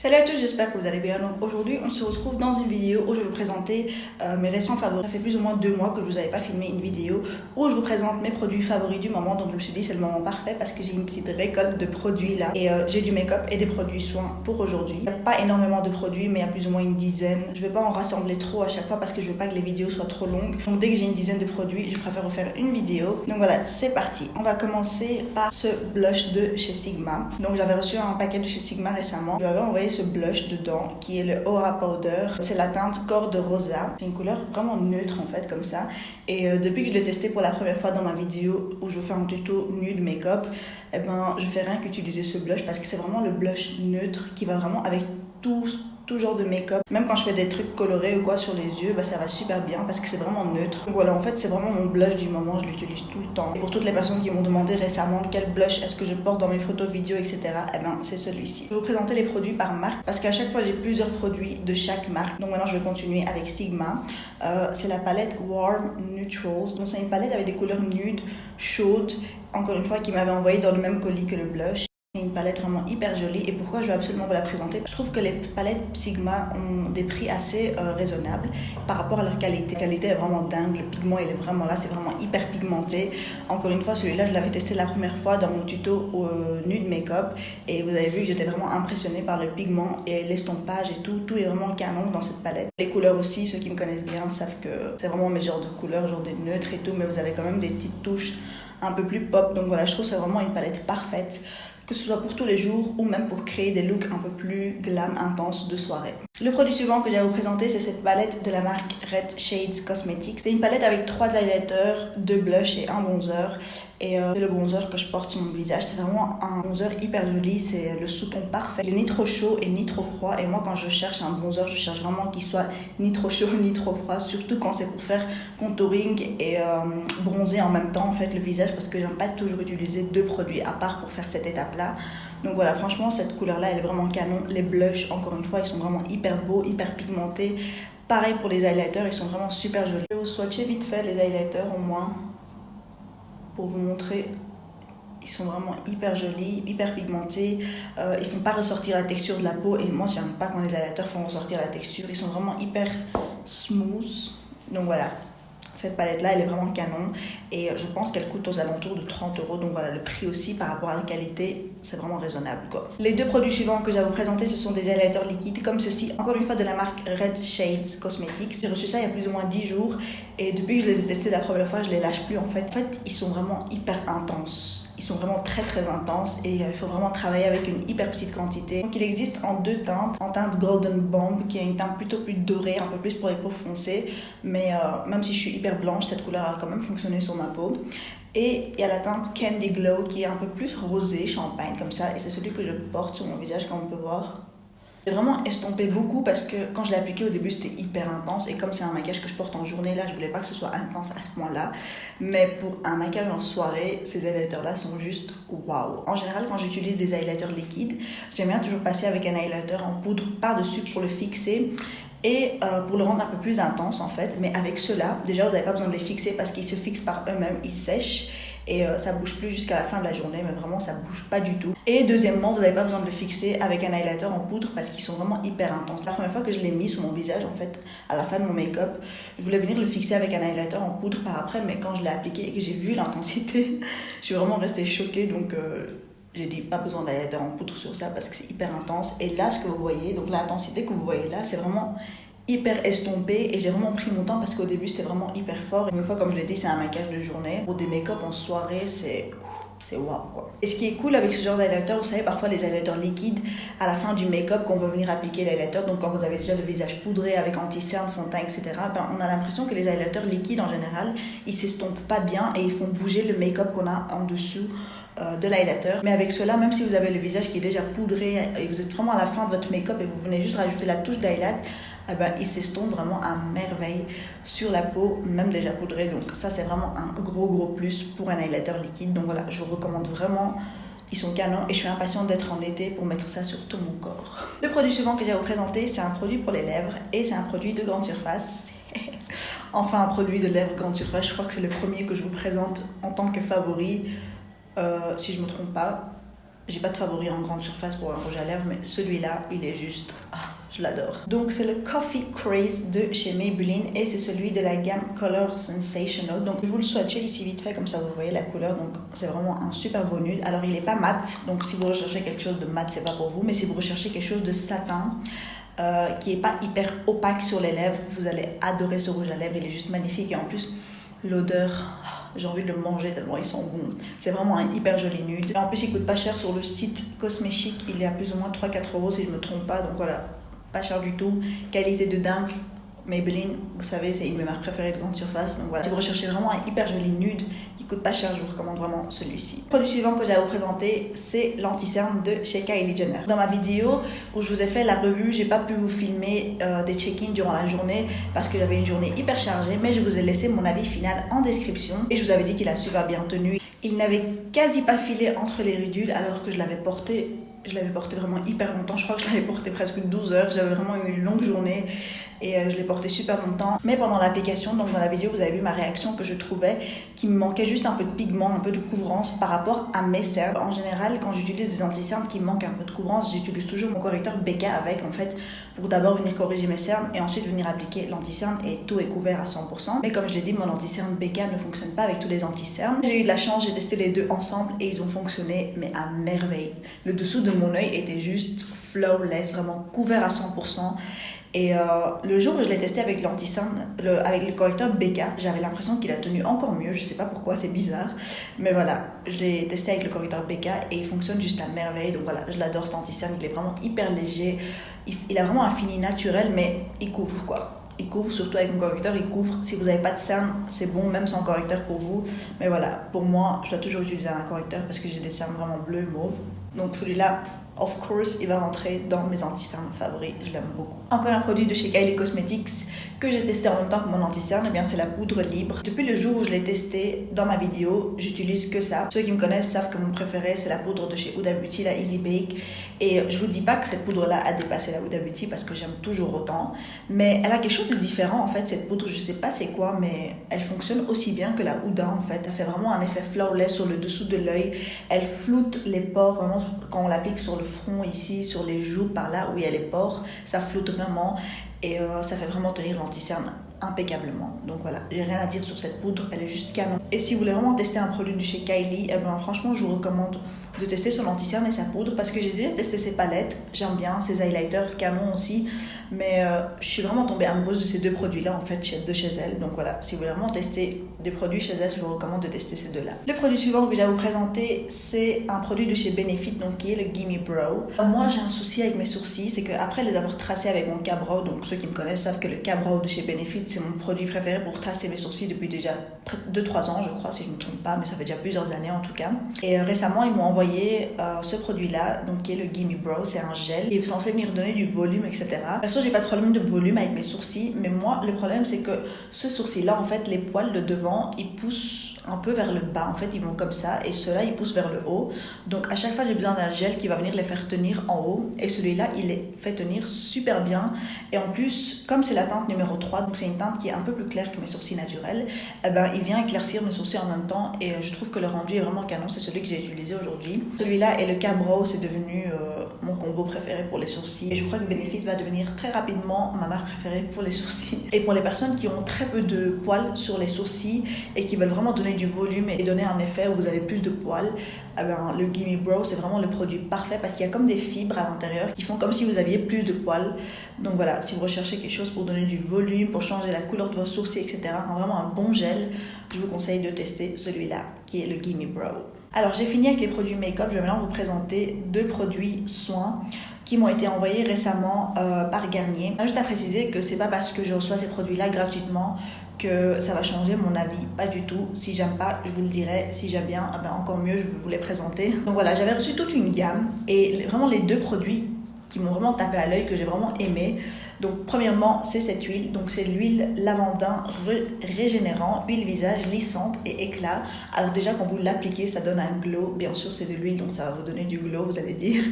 Salut à tous, j'espère que vous allez bien. Donc aujourd'hui, on se retrouve dans une vidéo où je vais vous présenter mes récents favoris. Ça fait plus ou moins 2 mois que je vous avais pas filmé une vidéo où je vous présente mes produits favoris du moment. Donc je me suis dit c'est le moment parfait parce que j'ai une petite récolte de produits là. Et j'ai du make-up et des produits soins pour aujourd'hui. Il n'y a pas énormément de produits, mais il y a plus ou moins une dizaine. Je vais pas en rassembler trop à chaque fois parce que je veux pas que les vidéos soient trop longues. Donc dès que j'ai une dizaine de produits, je préfère vous faire une vidéo. Donc voilà, c'est parti. On va commencer par ce blush de chez Sigma. Donc j'avais reçu un paquet de chez Sigma récemment. Je lui avais envoyé ce blush dedans qui est le Aura Powder. C'est la teinte Corps de Rosa. C'est une couleur vraiment neutre en fait comme ça. Et depuis que je l'ai testé pour la première fois dans ma vidéo où je fais un tuto nude make-up, eh ben je fais rien qu'utiliser ce blush parce que c'est vraiment le blush neutre qui va vraiment avec tout genre de make-up. Même quand je fais des trucs colorés ou quoi sur les yeux, bah, ça va super bien parce que c'est vraiment neutre. Donc voilà, en fait c'est vraiment mon blush du moment, je l'utilise tout le temps. Et pour toutes les personnes qui m'ont demandé récemment quel blush est-ce que je porte dans mes photos, vidéos, etc. Eh ben c'est celui-ci. Je vais vous présenter les produits par marque parce qu'à chaque fois j'ai plusieurs produits de chaque marque. Donc maintenant je vais continuer avec Sigma. C'est la palette Warm Neutrals. Donc c'est une palette avec des couleurs nudes, chaudes, encore une fois qui m'avait envoyé dans le même colis que le blush. C'est une palette vraiment hyper jolie et pourquoi je vais absolument vous la présenter. Je trouve que les palettes Sigma ont des prix assez raisonnables par rapport à leur qualité. La qualité est vraiment dingue, le pigment il est vraiment là, c'est vraiment hyper pigmenté. Encore une fois, celui-là je l'avais testé la première fois dans mon tuto nude make-up et vous avez vu que j'étais vraiment impressionnée par le pigment et l'estompage et tout est vraiment canon dans cette palette. Les couleurs aussi, ceux qui me connaissent bien savent que c'est vraiment mes genres de couleurs, genre des neutres et tout, mais vous avez quand même des petites touches un peu plus pop. Donc voilà, je trouve que c'est vraiment une palette parfaite, que ce soit pour tous les jours ou même pour créer des looks un peu plus glam, intenses de soirée. Le produit suivant que j'ai à vous présenter, c'est cette palette de la marque Red Shades Cosmetics. C'est une palette avec 3 highlighters, 2 blushs et un bronzer. Et c'est le bronzer que je porte sur mon visage. C'est vraiment un bronzer hyper joli, c'est le sous-ton parfait. Il est ni trop chaud et ni trop froid. Et moi quand je cherche un bronzer, je cherche vraiment qu'il soit ni trop chaud ni trop froid. Surtout quand c'est pour faire contouring et bronzer en même temps en fait le visage. Parce que j'aime pas toujours utiliser 2 produits à part pour faire cette étape-là. Donc voilà, franchement cette couleur-là elle est vraiment canon. Les blushs, encore une fois, ils sont vraiment hyper beaux, hyper pigmentés. Pareil pour les highlighters, ils sont vraiment super jolis. Je vais vous swatcher vite fait les highlighters au moins pour vous montrer. Ils sont vraiment hyper jolis, hyper pigmentés. Ils font pas ressortir la texture de la peau. Et moi, j'aime pas quand les highlighters font ressortir la texture. Ils sont vraiment hyper smooth. Donc voilà. Cette palette-là, elle est vraiment canon. Et je pense qu'elle coûte aux alentours de 30 €. Donc voilà, le prix aussi par rapport à la qualité, c'est vraiment raisonnable, quoi. Les 2 produits suivants que j'ai à vous présenter, ce sont des highlighters liquides comme ceci. Encore une fois de la marque Red Shades Cosmetics. J'ai reçu ça il y a plus ou moins 10 jours. Et depuis que je les ai testés la première fois, je les lâche plus en fait. En fait, ils sont vraiment hyper intenses. Ils sont vraiment très intenses et il faut vraiment travailler avec une hyper petite quantité. Donc il existe en 2 teintes. En teinte Golden Bomb qui est une teinte plutôt plus dorée, un peu plus pour les peaux foncées. Mais même si je suis hyper blanche, cette couleur a quand même fonctionné sur ma peau. Et il y a la teinte Candy Glow qui est un peu plus rosé, champagne comme ça. Et c'est celui que je porte sur mon visage comme on peut voir. J'ai vraiment estompé beaucoup parce que quand je l'ai appliqué au début c'était hyper intense et comme c'est un maquillage que je porte en journée là je voulais pas que ce soit intense à ce point là, mais pour un maquillage en soirée ces highlighters là sont juste waouh. En général quand j'utilise des highlighters liquides j'aime bien toujours passer avec un highlighter en poudre par dessus pour le fixer et pour le rendre un peu plus intense en fait. Mais avec ceux-là déjà vous n'avez pas besoin de les fixer parce qu'ils se fixent par eux-mêmes, ils sèchent et ça bouge plus jusqu'à la fin de la journée, mais vraiment ça bouge pas du tout. Et deuxièmement, vous n'avez pas besoin de le fixer avec un highlighter en poudre parce qu'ils sont vraiment hyper intenses. La première fois que je l'ai mis sur mon visage, en fait, à la fin de mon make-up, je voulais venir le fixer avec un highlighter en poudre par après, mais quand je l'ai appliqué et que j'ai vu l'intensité, je suis vraiment restée choquée. Donc j'ai dit pas besoin d'highlighter en poudre sur ça parce que c'est hyper intense. Et là, ce que vous voyez, donc l'intensité que vous voyez là, c'est vraiment hyper estompé et j'ai vraiment pris mon temps parce qu'au début c'était vraiment hyper fort. Et une fois, comme je l'ai dit, c'est un maquillage de journée. Pour des make-up en soirée, c'est waouh quoi. Et ce qui est cool avec ce genre d'highlighter, vous savez parfois les highlighters liquides à la fin du make-up qu'on veut venir appliquer l'highlighter, donc quand vous avez déjà le visage poudré avec anti-cerne, fond de teint, etc. Ben, on a l'impression que les highlighters liquides en général ils s'estompent pas bien et ils font bouger le make-up qu'on a en dessous de l'highlighter. Mais avec cela, même si vous avez le visage qui est déjà poudré et vous êtes vraiment à la fin de votre make-up et vous venez juste rajouter la touche d'highlight, eh ben, il s'estompe vraiment à merveille sur la peau, même déjà poudrée. Donc ça c'est vraiment un gros plus pour un highlighter liquide. Donc voilà, je vous recommande vraiment. Ils sont canons et je suis impatiente d'être en été pour mettre ça sur tout mon corps. Le produit suivant que j'ai à vous présenter, c'est un produit pour les lèvres et c'est un produit de grande surface. Enfin un produit de lèvres grande surface, je crois que c'est le premier que je vous présente en tant que favori, si je me trompe pas. j'ai pas de favori en grande surface pour un rouge à lèvres, mais celui-là, il est juste... je l'adore. Donc c'est le Coffee Craze de chez Maybelline et c'est celui de la gamme Color Sensational. Donc je vous le swatcher ici vite fait, comme ça vous voyez la couleur. Donc c'est vraiment un super beau nude. Alors il est pas mat, donc si vous recherchez quelque chose de mat, c'est pas pour vous. Mais si vous recherchez quelque chose de satin, qui est pas hyper opaque sur les lèvres, vous allez adorer ce rouge à lèvres. Il est juste magnifique et en plus l'odeur, j'ai envie de le manger tellement ils sont bons. C'est vraiment un hyper joli nude. Et en plus il coûte pas cher sur le site Cosméchic. Il est à plus ou moins 3-4 € si je me trompe pas. Donc voilà, pas cher du tout, qualité de dingue. Maybelline, vous savez, c'est une de mes marques préférées de grande surface. Donc voilà, si vous recherchez vraiment un hyper joli nude qui coûte pas cher, je vous recommande vraiment celui-ci. Le produit suivant que j'ai à vous présenter, c'est l'anti-cerne de chez Kylie Jenner. Dans ma vidéo où je vous ai fait la revue, j'ai pas pu vous filmer des check-in durant la journée parce que j'avais une journée hyper chargée, mais je vous ai laissé mon avis final en description et je vous avais dit qu'il a super bien tenu. Il n'avait quasi pas filé entre les ridules alors que je l'avais porté vraiment hyper longtemps. Je crois que je l'avais porté presque 12 heures. J'avais vraiment eu une longue journée et je l'ai porté super longtemps. Mais pendant l'application, donc dans la vidéo, vous avez vu ma réaction que je trouvais qu'il me manquait juste un peu de pigment, un peu de couvrance par rapport à mes cernes. En général, quand j'utilise des anti-cernes qui manquent un peu de couvrance, j'utilise toujours mon correcteur Becca avec, en fait, pour d'abord venir corriger mes cernes et ensuite venir appliquer l'anti-cerne et tout est couvert à 100%. Mais comme je l'ai dit, mon anti-cerne Becca ne fonctionne pas avec tous les anti-cernes. J'ai eu de la chance, j'ai testé les deux ensemble et ils ont fonctionné, mais à merveille. Le dessous de mon œil était juste flawless, vraiment couvert à 100%. Et le jour où je l'ai testé avec l'anti-cerne, avec le correcteur Becca, j'avais l'impression qu'il a tenu encore mieux. Je sais pas pourquoi, c'est bizarre. Mais voilà, je l'ai testé avec le correcteur Becca et il fonctionne juste à merveille. Donc voilà, je l'adore cet anti-cerne, il est vraiment hyper léger. Il a vraiment un fini naturel, mais il couvre quoi. Il couvre, surtout avec mon correcteur, il couvre. Si vous n'avez pas de cernes, c'est bon, même sans correcteur pour vous. Mais voilà, pour moi, je dois toujours utiliser un correcteur parce que j'ai des cernes vraiment bleues et mauves. Donc celui-là, of course, il va rentrer dans mes anti-cernes favoris. Je l'aime beaucoup. Encore un produit de chez Kylie Cosmetics que j'ai testé en même temps que mon anti-cerne, eh bien c'est la poudre libre. Depuis le jour où je l'ai testé dans ma vidéo, j'utilise que ça. Ceux qui me connaissent savent que mon préféré, c'est la poudre de chez Huda Beauty, la Easy Bake. Et je vous dis pas que cette poudre-là a dépassé la Huda Beauty parce que j'aime toujours autant. Mais elle a quelque chose de différent en fait, cette poudre. Je sais pas c'est quoi, mais elle fonctionne aussi bien que la Huda en fait. Elle fait vraiment un effet flawless sur le dessous de l'œil. Elle floute les pores vraiment quand on l'applique sur le front ici, sur les joues, par là où il y a les pores. Ça floute vraiment et ça fait vraiment tenir l'anti-cerne impeccablement. Donc voilà, j'ai rien à dire sur cette poudre, elle est juste canon. Et si vous voulez vraiment tester un produit de chez Kylie, eh ben franchement je vous recommande de tester son anti-cerne et sa poudre parce que j'ai déjà testé ses palettes, j'aime bien ses highlighters canon aussi, mais je suis vraiment tombée amoureuse de ces deux produits là en fait de chez elle. Donc voilà, si vous voulez vraiment tester des produits chez elle, je vous recommande de tester ces deux là. Le produit suivant que j'ai à vous présenter, c'est un produit de chez Benefit, donc qui est le Gimme Brow. Moi j'ai un souci avec mes sourcils, c'est qu'après les avoir tracés avec mon K-Brow, donc ceux qui me connaissent savent que le K-Brow de chez Benefit c'est mon produit préféré pour tracer mes sourcils depuis déjà 2-3 ans je crois, si je ne me trompe pas, mais ça fait déjà plusieurs années en tout cas. Et récemment ils m'ont envoyé ce produit là, donc qui est le Gimme Brow. C'est un gel qui est censé venir donner du volume, etc. Perso j'ai pas de problème de volume avec mes sourcils, mais moi le problème c'est que ce sourcil là en fait les poils de devant ils poussent un peu vers le bas, en fait ils vont comme ça et ceux-là ils poussent vers le haut, donc à chaque fois j'ai besoin d'un gel qui va venir les faire tenir en haut et celui-là il les fait tenir super bien. Et en plus comme c'est la teinte numéro 3, donc c'est une teinte qui est un peu plus claire que mes sourcils naturels, eh ben, il vient éclaircir mes sourcils en même temps et je trouve que le rendu est vraiment canon. C'est celui que j'ai utilisé aujourd'hui. Celui-là et le K-Brow, c'est devenu mon combo préféré pour les sourcils et je crois que Benefit va devenir très rapidement ma marque préférée pour les sourcils. Et pour les personnes qui ont très peu de poils sur les sourcils et qui veulent vraiment donner du volume et donner un effet où vous avez plus de poils, eh ben, le Gimme Brow c'est vraiment le produit parfait parce qu'il y a comme des fibres à l'intérieur qui font comme si vous aviez plus de poils. Donc voilà, si vous recherchez quelque chose pour donner du volume, pour changer la couleur de vos sourcils, etc., vraiment un bon gel, je vous conseille de tester celui-là qui est le Gimme Brow. Alors j'ai fini avec les produits make-up, je vais maintenant vous présenter deux produits soins qui m'ont été envoyés récemment par Garnier. Juste à préciser que c'est pas parce que je reçois ces produits-là gratuitement que ça va changer mon avis, pas du tout. Si j'aime pas, je vous le dirai. Si j'aime bien, eh ben encore mieux, je vais vous les présenter. Donc voilà, j'avais reçu toute une gamme et vraiment les deux produits qui m'ont vraiment tapé à l'œil, que j'ai vraiment aimé. Donc premièrement, c'est cette huile. Donc c'est l'huile lavandin régénérant, huile visage lissante et éclat. Alors déjà quand vous l'appliquez, ça donne un glow. Bien sûr c'est de l'huile, donc ça va vous donner du glow, vous allez dire.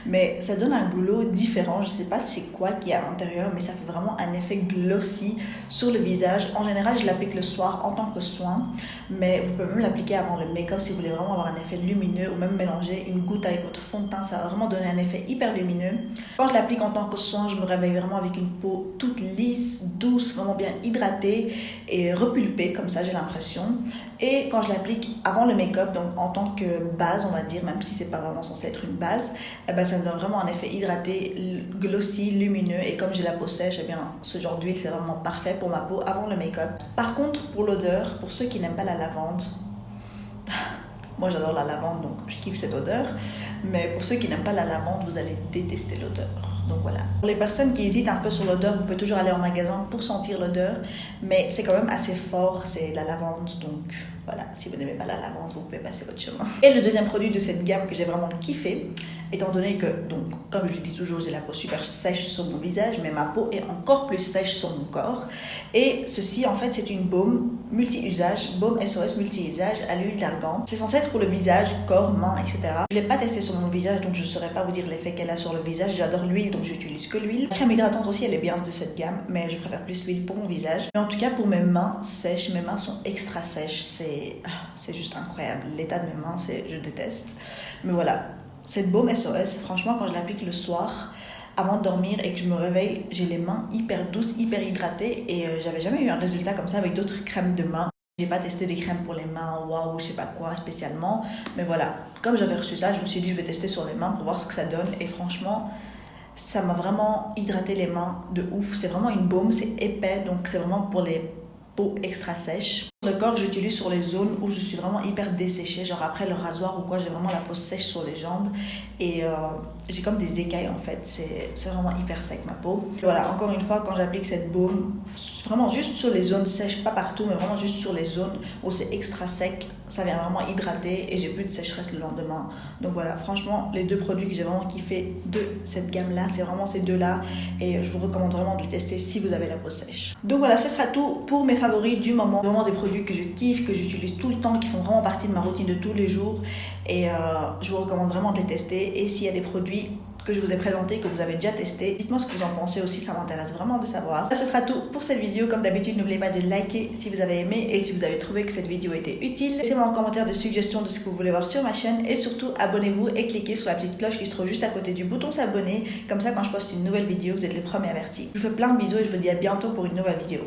Mais ça donne un glow différent. Je sais pas c'est quoi qu'il y a à l'intérieur, mais ça fait vraiment un effet glossy sur le visage. En général, je l'applique le soir en tant que soin, mais vous pouvez même l'appliquer avant le make-up si vous voulez vraiment avoir un effet lumineux, ou même mélanger une goutte avec votre fond de teint. Ça va vraiment donner un effet hyper lumineux. Quand je l'applique en tant que soin, je me réveille vraiment avec une peau toute lisse, douce, vraiment bien hydratée et repulpée, comme ça j'ai l'impression. Et quand je l'applique avant le make-up, donc en tant que base, on va dire, même si c'est pas vraiment censé être une base, eh ben, ça me donne vraiment un effet hydraté, glossy, lumineux. Et comme j'ai la peau sèche, eh bien, ce genre d'huile c'est vraiment parfait pour ma peau avant le make-up. Par contre, pour l'odeur, pour ceux qui n'aiment pas la lavande, moi j'adore la lavande, donc je kiffe cette odeur. Mais pour ceux qui n'aiment pas la lavande, vous allez détester l'odeur. Donc voilà. Pour les personnes qui hésitent un peu sur l'odeur, vous pouvez toujours aller en magasin pour sentir l'odeur. Mais c'est quand même assez fort, c'est la lavande. Donc voilà, si vous n'aimez pas la lavande, vous pouvez passer votre chemin. Et le deuxième produit de cette gamme que j'ai vraiment kiffé, étant donné que, donc, comme je le dis toujours, j'ai la peau super sèche sur mon visage, mais ma peau est encore plus sèche sur mon corps. Et ceci, en fait, c'est une baume multi-usage, baume SOS multi-usage à l'huile d'argan. C'est censé être pour le visage, corps, mains, etc. Je ne l'ai pas testé sur mon visage, donc je ne saurais pas vous dire l'effet qu'elle a sur le visage. J'adore l'huile, donc j'utilise que l'huile. La crème hydratante aussi, elle est bien de cette gamme, mais je préfère plus l'huile pour mon visage. Mais en tout cas, pour mes mains sèches, mes mains sont extra sèches. C'est juste incroyable. L'état de mes mains, je déteste. Mais voilà. Cette baume SOS, franchement, quand je l'applique le soir, avant de dormir et que je me réveille, j'ai les mains hyper douces, hyper hydratées, et j'avais jamais eu un résultat comme ça avec d'autres crèmes de mains. J'ai pas testé des crèmes pour les mains, waouh, je sais pas quoi spécialement, mais voilà, comme j'avais reçu ça, je me suis dit je vais tester sur les mains pour voir ce que ça donne, et franchement, ça m'a vraiment hydraté les mains de ouf. C'est vraiment une baume, c'est épais, donc c'est vraiment pour les peau extra sèche. Le corps, j'utilise sur les zones où je suis vraiment hyper desséchée, genre après le rasoir ou quoi, j'ai vraiment la peau sèche sur les jambes, et j'ai comme des écailles en fait, c'est vraiment hyper sec ma peau. Et voilà, encore une fois, quand j'applique cette baume, vraiment juste sur les zones sèches, pas partout, mais vraiment juste sur les zones où c'est extra sec, ça vient vraiment hydrater et j'ai plus de sécheresse le lendemain. Donc voilà, franchement, les deux produits que j'ai vraiment kiffé de cette gamme-là, c'est vraiment ces deux-là, et je vous recommande vraiment de les tester si vous avez la peau sèche. Donc voilà, ce sera tout pour mes favoris du moment. Vraiment des produits que je kiffe, que j'utilise tout le temps, qui font vraiment partie de ma routine de tous les jours, et je vous recommande vraiment de les tester. Et s'il y a des produits que je vous ai présentés, que vous avez déjà testé, dites-moi ce que vous en pensez aussi, ça m'intéresse vraiment de savoir. Ce sera tout pour cette vidéo. Comme d'habitude, n'oubliez pas de liker si vous avez aimé, et si vous avez trouvé que cette vidéo était utile, laissez-moi en commentaire des suggestions de ce que vous voulez voir sur ma chaîne, et surtout abonnez-vous et cliquez sur la petite cloche qui se trouve juste à côté du bouton s'abonner, comme ça quand je poste une nouvelle vidéo, vous êtes les premiers avertis. Je vous fais plein de bisous et je vous dis à bientôt pour une nouvelle vidéo.